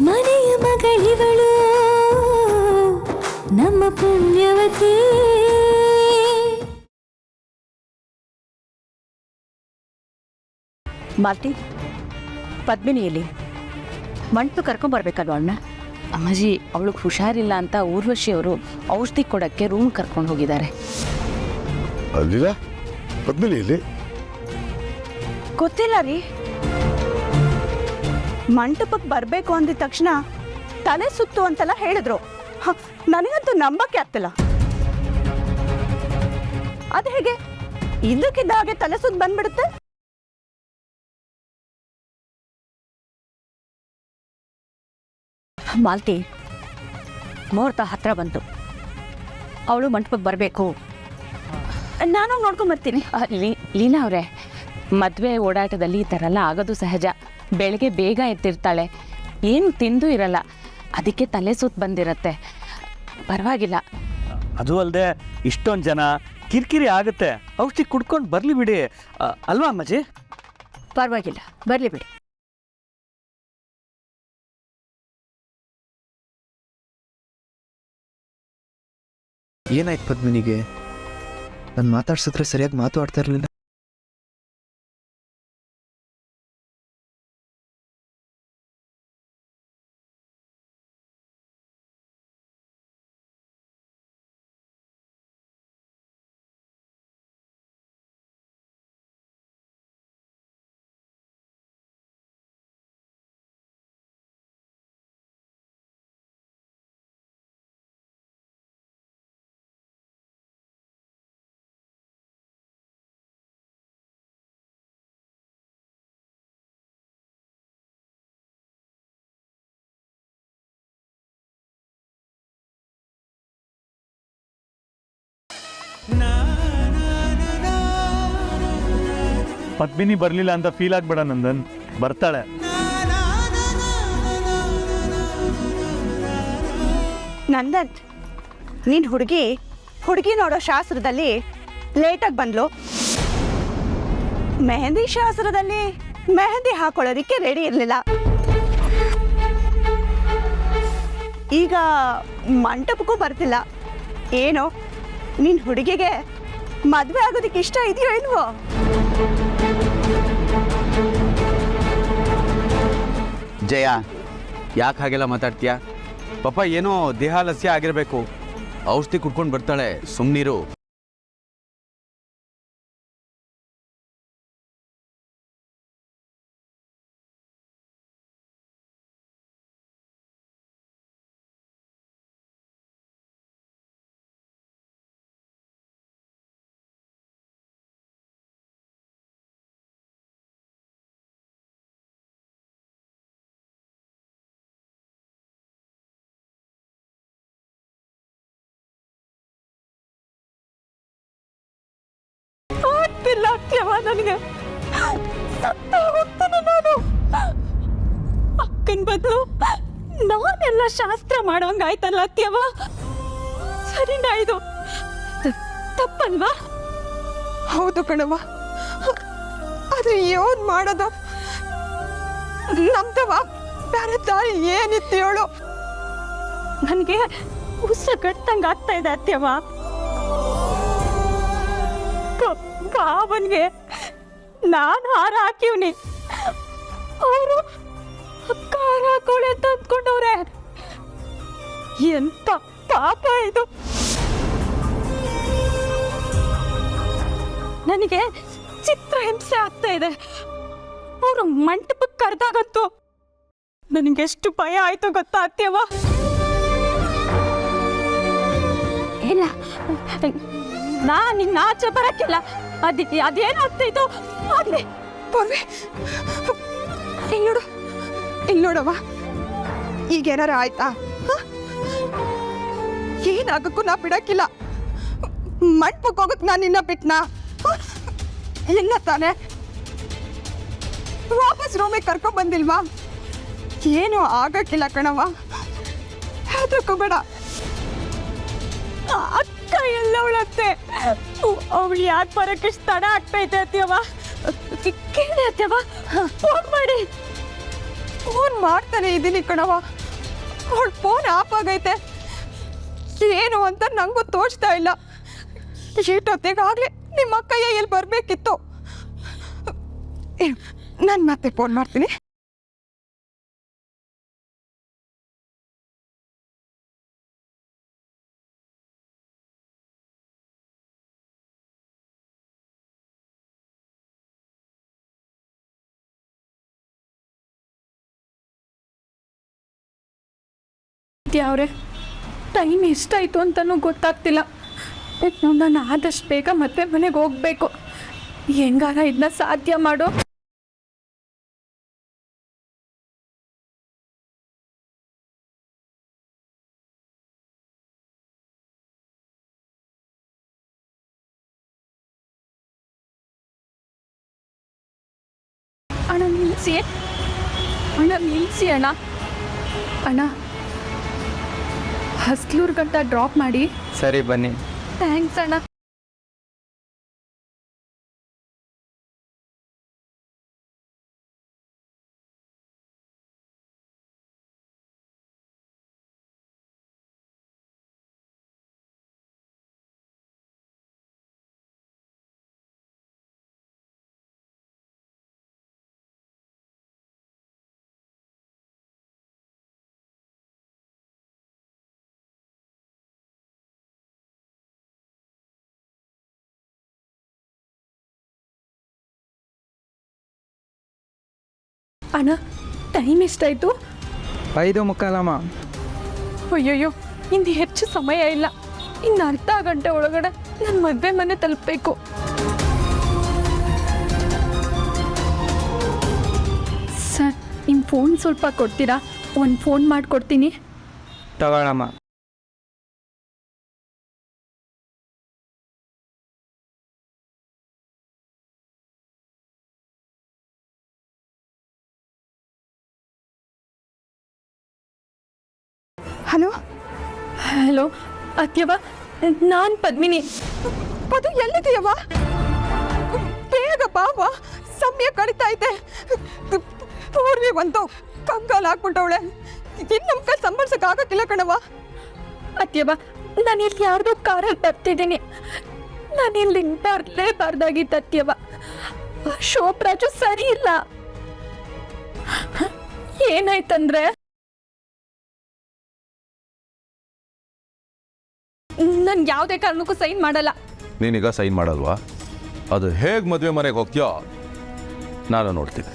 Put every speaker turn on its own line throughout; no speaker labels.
ಮನೆಯ ಮಗಳಿವಳು ನಮ್ಮ ಪುಣ್ಯವತಿ.
ಮಾಲ್ತಿ, ಪದ್ಮಿನಿಯಲ್ಲಿ ಮಂಟು ಕರ್ಕೊಂಬರ್ಬೇಕಲ್ವ ಅಣ್ಣ?
ಅಮ್ಮಾಜಿ, ಅವಳಿಗೆ ಹುಷಾರಿಲ್ಲ ಅಂತ ಊರ್ವಶಿ ಅವರು ಔಷಧಿ ಕೊಡಕ್ಕೆ ರೂಮ್ ಕರ್ಕೊಂಡು ಹೋಗಿದ್ದಾರೆ.
ಅಲ್ಲಿಲ್ಲ ಪದ್ಮಿನಿಯಲ್ಲಿ
ಗೊತ್ತಿಲ್ಲ ರೀ. ಮಂಟಪಕ್ಕೆ ಬರಬೇಕು ಅಂದಿದ ತಕ್ಷಣ ತಲೆ ಸುತ್ತು ಅಂತೆಲ್ಲ ಹೇಳಿದ್ರು. ನನಗಂತೂ ನಂಬಕ್ಕೆ ಆಗ್ತಿಲ್ಲ. ಅದು ಹೇಗೆ ಇದ್ದಕ್ಕಿದ್ದ ಹಾಗೆ ತಲೆ ಸುತ್ತು ಬಂದ್ಬಿಡುತ್ತೆ?
ಮಾಲ್ತಿ, ಮುಹೂರ್ತ ಹತ್ರ ಬಂತು. ಅವಳು ಮಂಟಪಕ್ಕೆ ಬರಬೇಕು.
ನಾನು ನೋಡ್ಕೊಂಬರ್ತೀನಿ.
ಲೀನಾ ಅವರೇ, ಮದುವೆ ಓಡಾಟದಲ್ಲಿ ಈ ಥರ ಎಲ್ಲ ಆಗೋದು ಸಹಜ. ಬೆಳಗ್ಗೆ ಬೇಗ ಎತ್ತಿರ್ತಾಳೆ, ಏನು ತಿಂದು ಇರಲ್ಲ, ಅದಕ್ಕೆ ತಲೆ ಸುತ್ತ ಬಂದಿರತ್ತೆ. ಪರವಾಗಿಲ್ಲ.
ಅದು ಅಲ್ಲದೆ ಇಷ್ಟೊಂದು ಜನ ಕಿರಿಕಿರಿ ಆಗುತ್ತೆ. ಔಷಧಿ ಕುಡ್ಕೊಂಡು ಬರಲಿ ಬಿಡಿ, ಅಲ್ವಾ ಅಮ್ಮಾಜಿ?
ಪರವಾಗಿಲ್ಲ, ಬರಲಿ ಬಿಡಿ.
ಏನಾಯ್ತು ಪದ್ಮಿನಿಗೆ? ನಾನು ಮಾತಾಡ್ಸಿದ್ರೆ ಸರಿಯಾಗಿ ಮಾತು ಆಡ್ತಾ ಇರಲಿಲ್ಲ.
ಪದ್ಮಿನಿ ಬರಲಿಲ್ಲ ಅಂತ ಫೀಲ್ ಆಗ್ಬೇಡ ನಂದನ್, ಬರ್ತಾಳೆ.
ನಂದನ್, ನೀನ್ ಹುಡುಗಿ ನೋಡೋ ಶಾಸ್ತ್ರದಲ್ಲಿ ಲೇಟಾಗಿ ಬಂದ್ಲು. ಮೆಹಂದಿ ಶಾಸ್ತ್ರದಲ್ಲಿ ಮೆಹಂದಿ ಹಾಕೊಳ್ಳೋದಿಕ್ಕೆ ರೆಡಿ ಇರಲಿಲ್ಲ. ಈಗ ಮಂಟಪಕ್ಕೂ ಬರ್ತಿಲ್ಲ. ಏನೋ ನಿನ್ ಹುಡುಗಿಗೆ ಮದುವೆ ಆಗೋದಕ್ಕೆ ಇಷ್ಟ ಇದೆಯೋ ಇಲ್ವೋ?
ಜಯ, ಯಾಕೆ ಹಾಗೆಲ್ಲ ಮಾತಾಡ್ತೀಯಾ? ಪಾಪ ಏನೋ ದೇಹಾಲಸ್ಯ ಆಗಿರಬೇಕು. ಔಷಧಿ ಕುಡ್ಕೊಂಡು ಬರ್ತಾಳೆ, ಸುಮ್ಮನಿರು.
ನನಗೆ ನಾನು ಅಕ್ಕನ ಬದಲು ನಾನೆಲ್ಲ ಶಾಸ್ತ್ರ ಮಾಡೋಂಗಾಯ್ತಲ್ಲ ಅತ್ಯವ. ಸರಿನಾ ಇದು? ತಪ್ಪಲ್ವಾ?
ಹೌದು ಕಣವ, ಅದು ಏನ್ ಮಾಡೋದು? ನಮ್ದವ ಬೇರೆ ದಾರಿ ಏನಿತ್ತು ಹೇಳು?
ನನಗೆ ಉಸ ಕಟ್ಟಂಗ ಆಗ್ತಾ ಇದೆ ಅತ್ಯವ. ಕಾವನ್ಗೆ ನಾನು ಹಾರ ಹಾಕಿವ್ನಿ, ಅವರು ಹಾರ ಹಾಕೋಳೆ ಅಂತ ಅಂದ್ಕೊಂಡವ್ರೆ. ಎಂತ ಪಾಪ ಇದು! ನನಗೆ ಚಿತ್ರಹಿಂಸೆ ಆಗ್ತಾ ಇದೆ. ಅವರು ಮಂಟಪಕ್ಕೆ ಕರೆದಾಗಂತೂ ನನಗೆಷ್ಟು ಭಯ ಆಯ್ತು ಗೊತ್ತಾ ಅತ್ಯವ? ಇಲ್ಲ, ನಿನ್ನ ಆಚೆ ಬರಕ್ಕಿಲ್ಲ. ಅದೇನಾಗ್ತೈತೋ ಆಗ್ಲಿ.
ಪೂರ್ವಿ, ಇಲ್ಲಿ ನೋಡವ, ಈಗೇನಾರ ಆಯ್ತಾ? ಏನಾಗಕ್ಕೂ ನಾ ಬಿಡಕ್ಕಿಲ್ಲ. ಮಂಟಪಕ್ಕೆ ಹೋಗಕ್ ನಾನು ನಿನ್ನ ಬಿಟ್ನಾ? ಇಲ್ಲ ತಾನೆ? ವಾಪಸ್ ರೂಮಿಗೆ ಕರ್ಕೊಂಡ್ ಬಂದಿಲ್ವಾ? ಏನೂ ಆಗಕ್ಕಿಲ್ಲ ಕಣವ, ಹೆದರ್ಕೋಬೇಡ.
ಅಕ್ಕ ಎಲ್ಲವಳತ್ತೆ, ಅವಳು ಯಾಕೆ ಬರಕ್ಕೆ ಇಷ್ಟು ತಡ ಆಗ್ತೈತೆ ಅತ್ಯವ? ಕೇಳಿ ಅತ್ಯವ, ಫೋನ್ ಮಾಡಿ.
ಫೋನ್ ಮಾಡ್ತಾನೆ ಇದ್ದೀನಿ ಕಣವ. ಅವಳು ಫೋನ್ ಆಫ್ ಆಗೈತೆ. ಏನು ಅಂತ ನನಗೂ ತೋಚ್ತಾ ಇಲ್ಲ. ಇಷ್ಟೊತ್ತಿಗಾಗಲೇ ನಿಮ್ಮ ಅಕ್ಕಯ್ಯ ಎಲ್ಲಿ ಬರಬೇಕಿತ್ತು. ನಾನು ಮತ್ತೆ ಫೋನ್ ಮಾಡ್ತೀನಿ.
ಅವ್ರೆ ಟೈಮ್ ಎಷ್ಟಾಯಿತು ಅಂತಲೂ ಗೊತ್ತಾಗ್ತಿಲ್ಲ. ನಾನು ಆದಷ್ಟು ಬೇಗ ಮತ್ತೆ ಮನೆಗೆ ಹೋಗಬೇಕು. ಹೆಂಗಾರ ಇದನ್ನ ಸಾಧ್ಯ ಮಾಡೋ. ಅಣ್ಣ ನಿಲ್ಲಿಸಿ, ಅಣ್ಣ ನಿಲ್ಲಿಸಿ ಅಣ್ಣ. ಅಣ್ಣ ಹಸ್ಲೂರ್ ಗಂಟ ಡ್ರಾಪ್ ಮಾಡಿ.
ಸರಿ ಬನ್ನಿ.
ಥ್ಯಾಂಕ್ಸ್ ಅಣ್ಣ. ಅಣ್ಣ ಟೈಮ್ ಎಷ್ಟಾಯಿತು?
5:45.
ಅಯ್ಯಯ್ಯೋ, ಇನ್ನು ಹೆಚ್ಚು ಸಮಯ ಇಲ್ಲ. ಇನ್ನು ಅರ್ಧ ಗಂಟೆ ಒಳಗಡೆ ನನ್ನ ಮದುವೆ ಮನೆ ತಲುಪಬೇಕು. ಸರ್, ನಿಮ್ಮ ಫೋನ್ ಸ್ವಲ್ಪ ಕೊಡ್ತೀರಾ? ಒಂದು ಫೋನ್ ಮಾಡಿಕೊಡ್ತೀನಿ.
ತಗೊಳಮ್ಮ.
ಹಲೋ
ಹಲೋ ಅತ್ಯವ, ನಾನು ಪದ್ಮಿನಿ.
ಅದು ಎಲ್ಲಿದೆಯವ್ವ? ಬೇಗ ಬಾವ, ಸಮಯ ಕಳೀತಾ ಇದೆ. ಪೂರ್ವಿ ಒಂದು ಕಂಗಾಲ್ ಹಾಕ್ಬಿಟ್ಟವಳೆ. ಇನ್ನು ನಮ್ಮ ಕೈ ಸಂಭಾಳ್ಸಕ್ಕಾಗಕ್ಕಿಲ್ಲ ಕಣವ.
ಅತ್ಯವ, ನಾನು ಇಲ್ಲಿ ಯಾರ್ದೋ ಕಾರಲ್ಲಿ ಬರ್ತಿದ್ದೀನಿ. ನಾನು ಇಲ್ಲಿ ಬರಲೇಬಾರ್ದಾಗಿತ್ತು ಅತ್ಯವ. ಶೋಭರಾಜು ಸರಿ ಇಲ್ಲ. ಏನಾಯ್ತಂದ್ರೆ ನಾನು ಯಾವುದೇ ಕಾರಣಕ್ಕೂ ಸೈನ್ ಮಾಡಲ್ಲ.
ನೀನೀಗ ಸೈನ್ ಮಾಡಲ್ವಾ? ಅದು ಹೇಗೆ ಮದುವೆ ಮನೆಗೆ ಹೋಗ್ತೀಯೋ ನಾನು ನೋಡ್ತೀನಿ.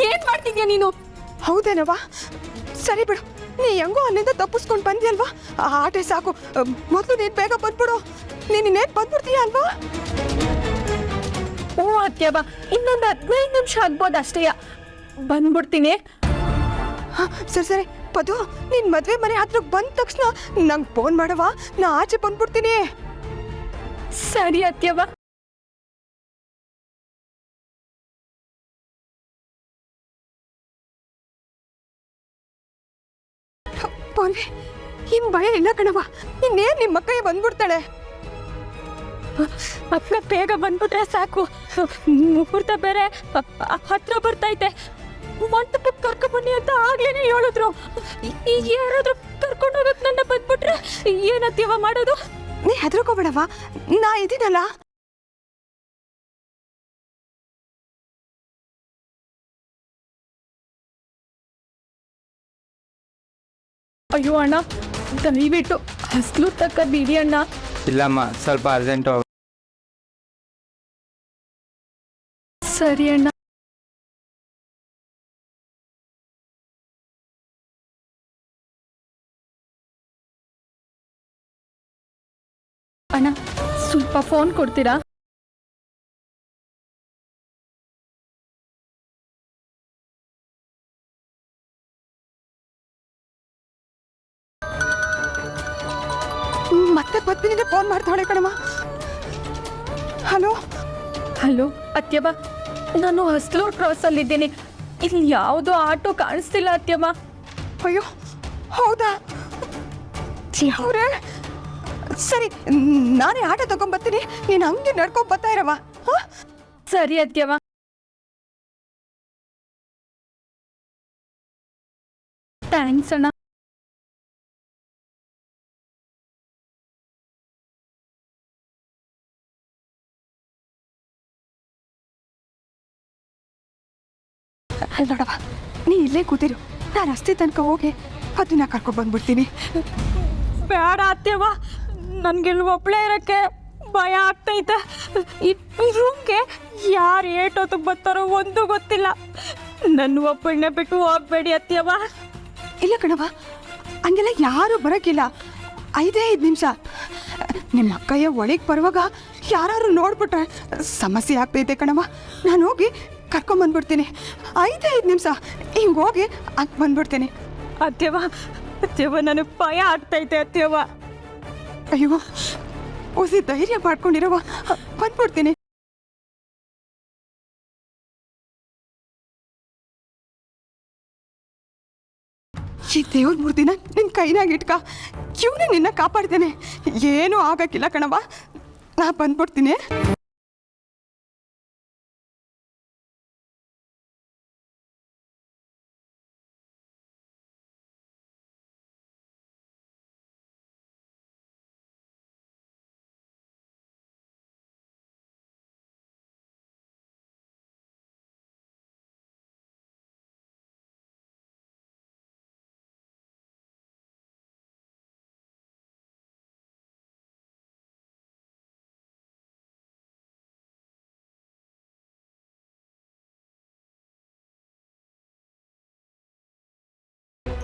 ಏನ್ ಮಾಡ್ತಿದ್ಯಾ ನೀನು?
ಹೌದೇನವ್ವ? ಸರಿ ಬಿಡು, ನೀ ಹೆಂಗೋ ಅಲ್ಲಿಂದ ತಪ್ಪಿಸ್ಕೊಂಡು ಬಂದಿಯಲ್ವಾ? ಆ ಆಟೆ ಸಾಕು. ಮೊದಲು ನೀನು ಬೇಗ ಬಂದ್ಬಿಡು. ನೀನೇನು ಬಂದ್ಬಿಡ್ತೀಯ ಅಲ್ವಾ?
ಓ ಅತ್ಯವ, ಇನ್ನೊಂದು 15 ನಿಮಿಷ ಆಗ್ಬೋದು ಅಷ್ಟೇಯ. ಬಂದ್ಬಿಡ್ತೀನಿ.
ಸರಿ ಸರಿ ಪದು, ನಿನ್ ಮದ್ವೆ ಮನೆ ಹತ್ರಕ್ಕೆ ಬಂದ ತಕ್ಷಣ ನಂಗೆ ಫೋನ್ ಮಾಡವ. ನಾ ಆಚೆ ಬಂದ್ಬಿಡ್ತೀನಿ.
ಸರಿ ಅತ್ಯವ.
ಪೋನ್ವಿ, ಇನ್ ಭಯ ಇಲ್ಲ ಕಣವ. ಇನ್ನೇನ್ ನಿಮ್ಮ ಅಕ್ಕಯ್ಯ ಬಂದ್ಬಿಡ್ತಾಳೆ.
ಅಕ್ಕ ಬೇಗ ಬಂದ್ಬಿಟ್ರೆ ಸಾಕು. ಮುಹೂರ್ತ ಬೇರೆ ಹತ್ರ ಬರ್ತೈತೆ. ಮಂಟಪಕ್ಕೆ ಕರ್ಕೊಂಡ್ಬನ್ನಿ ಅಂತ ಆಗ್ಲೇನೆ ಹೇಳಿದ್ರು. ಈಗ ಯಾರಾದ್ರೂ ಕರ್ಕೊಂಡು ಹೋಗಕ್ ನನ್ನ ಬಂದ್ಬಿಟ್ರೆ ಏನತ್ಯವ ಮಾಡೋದು?
ನೀ ಹೆದರ್ಕೋಬೇಡವ, ನಾ ಇದೀನಲ್ಲ.
ಅಯ್ಯೋ ಅಣ್ಣ, ದಯವಿಟ್ಟು ಹಸ್ಲೂರ್ ತಕ್ಕ ಬಿಡಿ ಅಣ್ಣ.
ಇಲ್ಲಮ್ಮ, ಸ್ವಲ್ಪ ಅರ್ಜೆಂಟು.
ಸರಿ ಅಣ್ಣ. ಅಣ್ಣ, ಸ್ವಲ್ಪ ಫೋನ್ ಕೊಡ್ತೀರಾ?
ಮತ್ತೆ ಪದ್ಮಿನಿಗೆ ಫೋನ್ ಮಾಡ್ತಾಳೆ ಕಣಮ್ಮ. ಹಲೋ
ಹಲೋ ಅತ್ಯವ, ನಾನು ಹಸ್ಲೂರ್ ಕ್ರಾಸಲ್ಲಿದ್ದೀನಿ. ಇಲ್ಲಿ ಯಾವುದೋ ಆಟೋ ಕಾಣಿಸ್ತಿಲ್ಲ ಅತ್ಯವ.
ಅಯ್ಯೋ ಹೌದಾ? ಅವ್ರೆ ಸರಿ, ನಾನೇ ಆಟೋ ತಗೊಂಡ್ಬರ್ತೀನಿ. ನೀನು ಹಂಗೆ ನಡ್ಕೊಂಡ್ ಬರ್ತಾ ಇರವ.
ಸರಿ ಅತ್ಯವ. ಥ್ಯಾಂಕ್ಸ್ ಅಣ್ಣ.
ಅಲ್ಲಿ ನೋಡವ, ನೀ ಇಲ್ಲೇ ಕೂತಿರು, ನಾನು ಅಷ್ಟೇ ತನಕ ಹೋಗಿ ಅದನ್ನ ಕರ್ಕೊಂಡು ಬಂದ್ಬಿಡ್ತೀನಿ.
ಬೇಡ ಅತ್ತೆವ್ವ, ನನ್ಗೆಲ್ಲ ಒಬ್ಳೇ ಇರಕ್ಕೆ ಭಯ ಆಗ್ತೈತೆ. ಈ ರೂಮ್ಗೆ ಯಾರು ಏಟೋತಕ್ಕೆ ಬರ್ತಾರೋ ಒಂದು ಗೊತ್ತಿಲ್ಲ. ನನ್ನ ಒಬ್ಬಳನ್ನೇ ಬಿಟ್ಟು ಹೋಗ್ಬೇಡಿ ಅತ್ತೆವ್ವ.
ಇಲ್ಲ ಕಣವ, ಹಂಗೆಲ್ಲ ಯಾರೂ ಬರೋಕ್ಕಿಲ್ಲ. 5 ನಿಮಿಷ. ನಿಮ್ಮ ಅಕ್ಕಯ್ಯ ಒಳಗೆ ಬರುವಾಗ ಯಾರು ನೋಡ್ಬಿಟ್ರೆ ಸಮಸ್ಯೆ ಆಗ್ತೈತೆ ಕಣವ. ನಾನು ಹೋಗಿ ಕರ್ಕೊಂಬಂದ್ಬಿಡ್ತೀನಿ. 5 ನಿಮಿಷ ಹಿಂಗೆ ಹೋಗಿ ಅಂತ ಬಂದ್ಬಿಡ್ತೀನಿ.
ಅತ್ತೆವ್ವ, ಅತ್ತೆವ್ವ, ನನಗೆ ಭಯ ಆಗ್ತೈತೆ ಅತ್ತೆವ್ವ.
ಅಯ್ಯೋ, ಹೊಸಿ ಧೈರ್ಯ ಮಾಡ್ಕೊಂಡಿರವ, ಬಂದ್ಬಿಡ್ತೀನಿ. ಈ ದೇವ್ರ ಮೂರ್ತಿನ ನಿನ್ನ ಕೈನಾಗ ಇಟ್ಕ, ಇವನೇ ನಿನ್ನ ಕಾಪಾಡ್ತೇನೆ. ಏನೂ ಆಗಕ್ಕಿಲ್ಲ ಕಣವ, ನಾ ಬಂದ್ಬಿಡ್ತೀನಿ.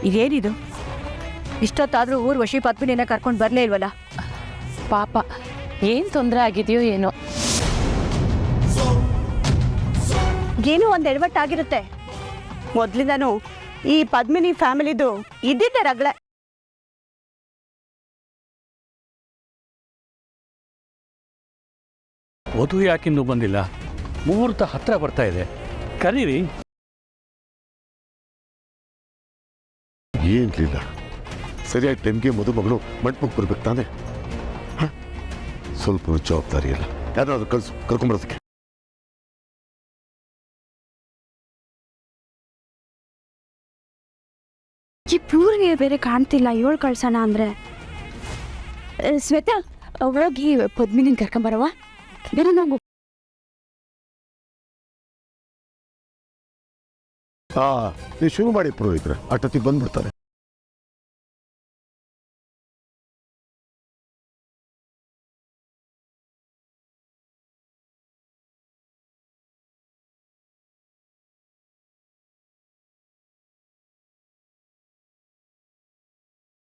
ಇದೇನಿದು? ಇಷ್ಟೊತ್ತಾದರೂ ಊರು ವಶಿ ಪದ್ಮಿನಿನ ಕರ್ಕೊಂಡು ಬರಲೇ ಇಲ್ವಲ್ಲ?
ಪಾಪ ಏನು ತೊಂದರೆ ಆಗಿದೆಯೋ ಏನೋ.
ಏನೋ ಒಂದು ಎಡವಟ್ಟಾಗಿರುತ್ತೆ. ಮೊದಲಿಂದನೂ ಈ ಪದ್ಮಿನಿ ಫ್ಯಾಮಿಲಿದು ಇದ್ದಿದ್ದೆ ರಗಳೆ.
ವಧು ಯಾಕಿನ್ನೂ ಬಂದಿಲ್ಲ? ಮುಹೂರ್ತ ಹತ್ರ ಬರ್ತಾ ಇದೆ, ಕರೀರಿ.
ಏನ್ಲಿಲ್ಲ, ಸರಿಯಾಗಿ ಟೈಮ್ಗೆ ಮದುಮಗಳು ಮಂಟಪಕ್ಕೆ ಬರ್ಬೇಕು ತಾನೆ. ಸ್ವಲ್ಪ ಜವಾಬ್ದಾರಿ ಇಲ್ಲ, ಯಾರಾದ್ರೂ ಕಳ್ಸು, ಕರ್ಕೊಂಬರೋದಕ್ಕೆ.
ಈ ಪ್ಯೂರ್ಗೆ ಬೇರೆ ಕಾಣ್ತಿಲ್ಲ, 7 ಕಳ್ಸೋಣ ಅಂದರೆ. ಶ್ವೇತಾ, ಒಳಗೆ ಪದ್ಮಿನಿನ ಕರ್ಕೊಂಬರವ. ಬೇರೆ ನಾವು
ನೀವು ಶುರು ಮಾಡಿ ಪುರೋಹಿತ್ರೆ, ಅಷ್ಟೊತ್ತಿಗೆ ಬಂದ್ಬಿಡ್ತಾರೆ.